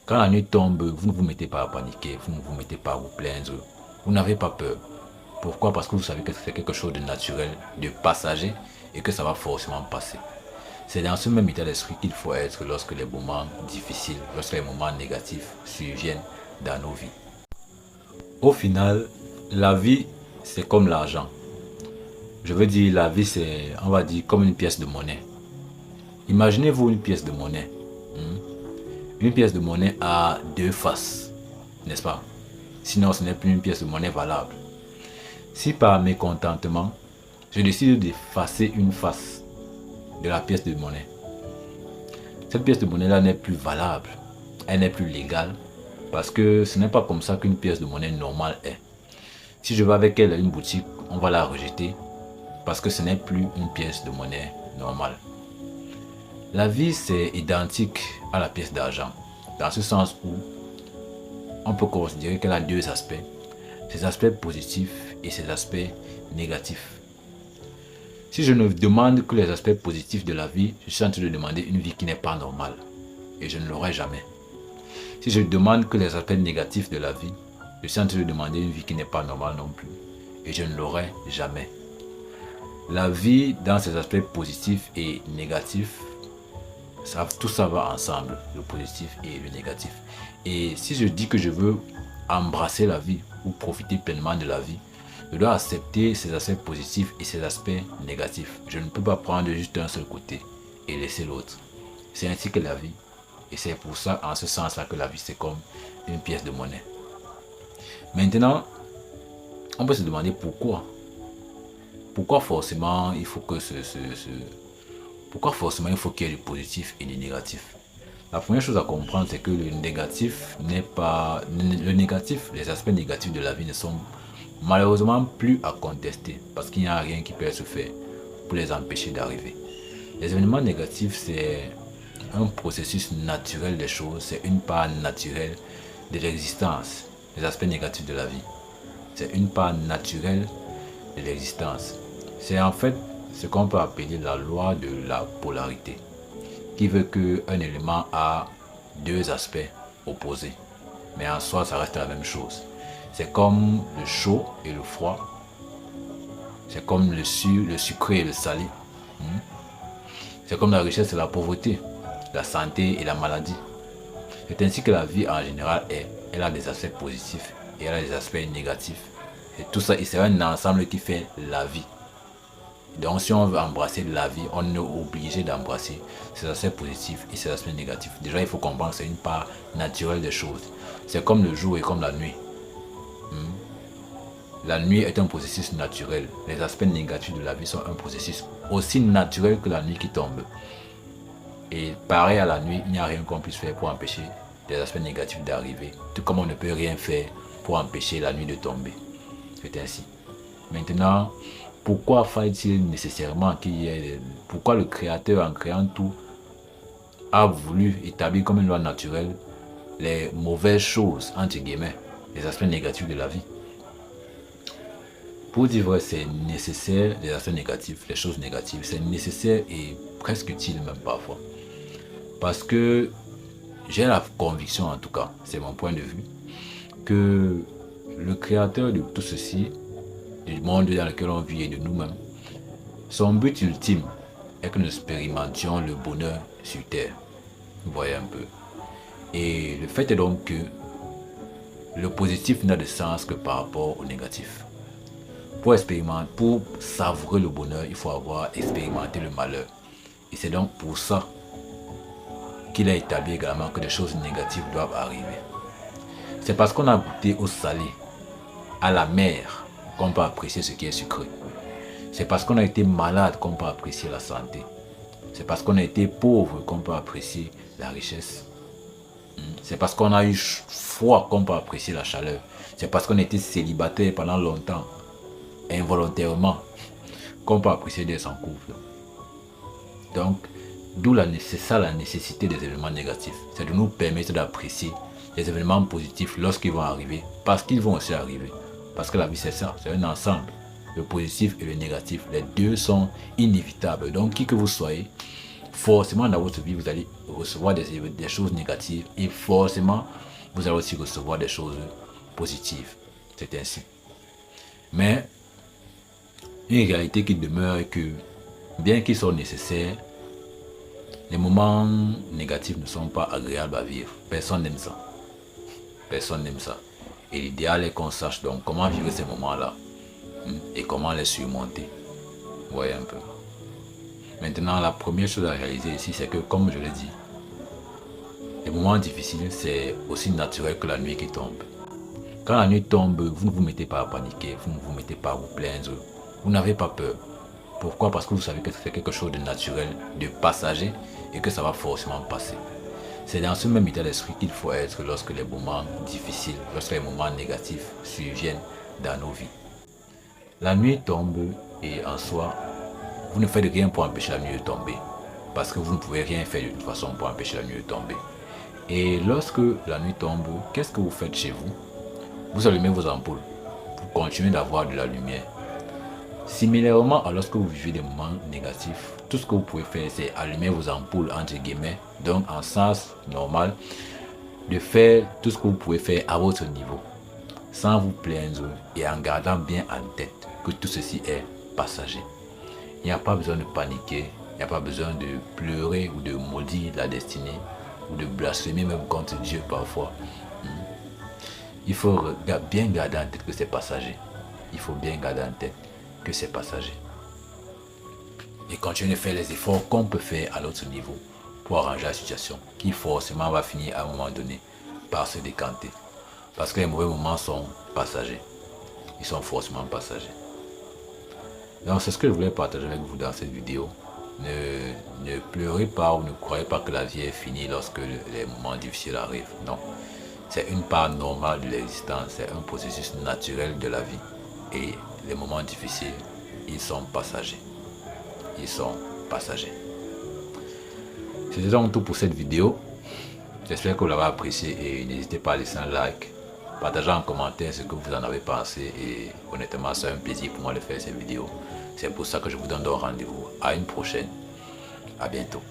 Quand la nuit tombe, vous ne vous mettez pas à paniquer, vous ne vous mettez pas à vous plaindre, vous n'avez pas peur. Pourquoi? Parce que vous savez que c'est quelque chose de naturel, de passager et que ça va forcément passer. C'est dans ce même état d'esprit qu'il faut être lorsque les moments difficiles, lorsque les moments négatifs surviennent dans nos vies. Au final, la vie, c'est comme l'argent. Je veux dire, la vie, c'est, on va dire, comme une pièce de monnaie. Imaginez-vous une pièce de monnaie. Hmm? Une pièce de monnaie a deux faces, n'est-ce pas? Sinon, ce n'est plus une pièce de monnaie valable. Si par mécontentement, je décide d'effacer une face de la pièce de monnaie, cette pièce de monnaie-là n'est plus valable, elle n'est plus légale, parce que ce n'est pas comme ça qu'une pièce de monnaie normale est. Si je vais avec elle à une boutique, on va la rejeter, parce que ce n'est plus une pièce de monnaie normale. La vie, c'est identique à la pièce d'argent, dans ce sens où on peut considérer qu'elle a deux aspects, ses aspects positifs et ses aspects négatifs. Si je ne demande que les aspects positifs de la vie, je suis en train de demander une vie qui n'est pas normale, et je ne l'aurai jamais. Si je demande que les aspects négatifs de la vie, je suis en train de demander une vie qui n'est pas normale non plus, et je ne l'aurai jamais. La vie, dans ses aspects positifs et négatifs, tout ça va ensemble, le positif et le négatif. Et si je dis que je veux embrasser la vie ou profiter pleinement de la vie, je dois accepter ses aspects positifs et ses aspects négatifs. Je ne peux pas prendre juste un seul côté et laisser l'autre. C'est ainsi que la vie. Et c'est pour ça, en ce sens-là, que la vie, c'est comme une pièce de monnaie. Maintenant, on peut se demander pourquoi. Pourquoi forcément il faut que pourquoi forcément il faut qu'il y ait du positif et du négatif? La première chose à comprendre, c'est que le négatif n'est pas... Le négatif, les aspects négatifs de la vie ne sont malheureusement plus à contester parce qu'il n'y a rien qui peut se faire pour les empêcher d'arriver. Les événements négatifs, c'est un processus naturel des choses, c'est une part naturelle de l'existence. Les aspects négatifs de la vie, c'est une part naturelle de l'existence. C'est en fait ce qu'on peut appeler la loi de la polarité, qui veut qu'un élément a deux aspects opposés, mais en soi ça reste la même chose. C'est comme le chaud et le froid, c'est comme le sucré et le salé, c'est comme la richesse et la pauvreté, la santé et la maladie. C'est ainsi que la vie en général est. Elle a des aspects positifs et elle a des aspects négatifs. Et tout ça, c'est un ensemble qui fait la vie. Donc si on veut embrasser la vie, on est obligé d'embrasser ses aspects positifs et ses aspects négatifs. Déjà, il faut comprendre que c'est une part naturelle des choses. C'est comme le jour et comme la nuit. La nuit est un processus naturel. Les aspects négatifs de la vie sont un processus aussi naturel que la nuit qui tombe. Et pareil à la nuit, il n'y a rien qu'on puisse faire pour empêcher les aspects négatifs d'arriver. Tout comme on ne peut rien faire pour empêcher la nuit de tomber. C'est ainsi. Maintenant, pourquoi faut-il nécessairement qu'il y ait... Pourquoi le créateur, en créant tout, a voulu établir comme une loi naturelle les mauvaises choses, entre guillemets, les aspects négatifs de la vie? Pour dire vrai, c'est nécessaire, les aspects négatifs, les choses négatives, c'est nécessaire et presque utile même parfois. Parce que j'ai la conviction, en tout cas, c'est mon point de vue, que le créateur de tout ceci, du monde dans lequel on vit et de nous-mêmes, son but ultime est que nous expérimentions le bonheur sur terre. Vous voyez un peu. Et le fait est donc que le positif n'a de sens que par rapport au négatif. Pour savourer le bonheur, il faut avoir expérimenté le malheur. Et c'est donc pour ça qu'il a établi également que des choses négatives doivent arriver. C'est parce qu'on a goûté au salé, à la mer, qu'on peut apprécier ce qui est sucré. C'est parce qu'on a été malade qu'on peut apprécier la santé. C'est parce qu'on a été pauvre qu'on peut apprécier la richesse. C'est parce qu'on a eu froid qu'on peut apprécier la chaleur. C'est parce qu'on a été célibataire pendant longtemps, involontairement, qu'on peut apprécier d'être en couple. Donc, c'est ça la nécessité des événements négatifs. C'est de nous permettre d'apprécier les événements positifs lorsqu'ils vont arriver, parce qu'ils vont aussi arriver. Parce que la vie c'est ça, c'est un ensemble. Le positif et le négatif, les deux sont inévitables. Donc qui que vous soyez, forcément dans votre vie, vous allez recevoir des choses négatives et forcément, vous allez aussi recevoir des choses positives. C'est ainsi. Mais une réalité qui demeure est que, bien qu'ils soient nécessaires, les moments négatifs ne sont pas agréables à vivre. Personne n'aime ça. Personne n'aime ça. Et l'idéal est qu'on sache donc comment vivre ces moments-là et comment les surmonter. Vous voyez un peu. Maintenant, la première chose à réaliser ici, c'est que, comme je l'ai dit, les moments difficiles, c'est aussi naturel que la nuit qui tombe. Quand la nuit tombe, vous ne vous mettez pas à paniquer, vous ne vous mettez pas à vous plaindre, vous n'avez pas peur. Pourquoi? Parce que vous savez que c'est quelque chose de naturel, de passager et que ça va forcément passer. C'est dans ce même état d'esprit qu'il faut être lorsque les moments difficiles, lorsque les moments négatifs surviennent dans nos vies. La nuit tombe et en soi, vous ne faites rien pour empêcher la nuit de tomber. Parce que vous ne pouvez rien faire de toute façon pour empêcher la nuit de tomber. Et lorsque la nuit tombe, qu'est-ce que vous faites chez vous? Vous allumez vos ampoules pour continuer d'avoir de la lumière. Similairement à lorsque vous vivez des moments négatifs, tout ce que vous pouvez faire, c'est allumer vos ampoules, entre guillemets, donc en sens normal, de faire tout ce que vous pouvez faire à votre niveau, sans vous plaindre et en gardant bien en tête que tout ceci est passager. Il n'y a pas besoin de paniquer, il n'y a pas besoin de pleurer ou de maudire la destinée, ou de blasphémer même contre Dieu parfois. Il faut bien garder en tête que c'est passager. Il faut bien garder en tête que c'est passager. Et continuer de faire les efforts qu'on peut faire à notre niveau pour arranger la situation, qui forcément va finir à un moment donné par se décanter. Parce que les mauvais moments sont passagers. Ils sont forcément passagers. Donc c'est ce que je voulais partager avec vous dans cette vidéo. Ne pleurez pas ou ne croyez pas que la vie est finie lorsque les moments difficiles arrivent. Non. C'est une part normale de l'existence, c'est un processus naturel de la vie. Et les moments difficiles, ils sont passagers. Ils sont passagers. C'était donc tout pour cette vidéo. J'espère que vous l'avez apprécié et n'hésitez pas à laisser un like, partager en commentaire ce que vous en avez pensé et honnêtement c'est un plaisir pour moi de faire ces vidéos. C'est pour ça que je vous donne donc rendez-vous à une prochaine. À bientôt.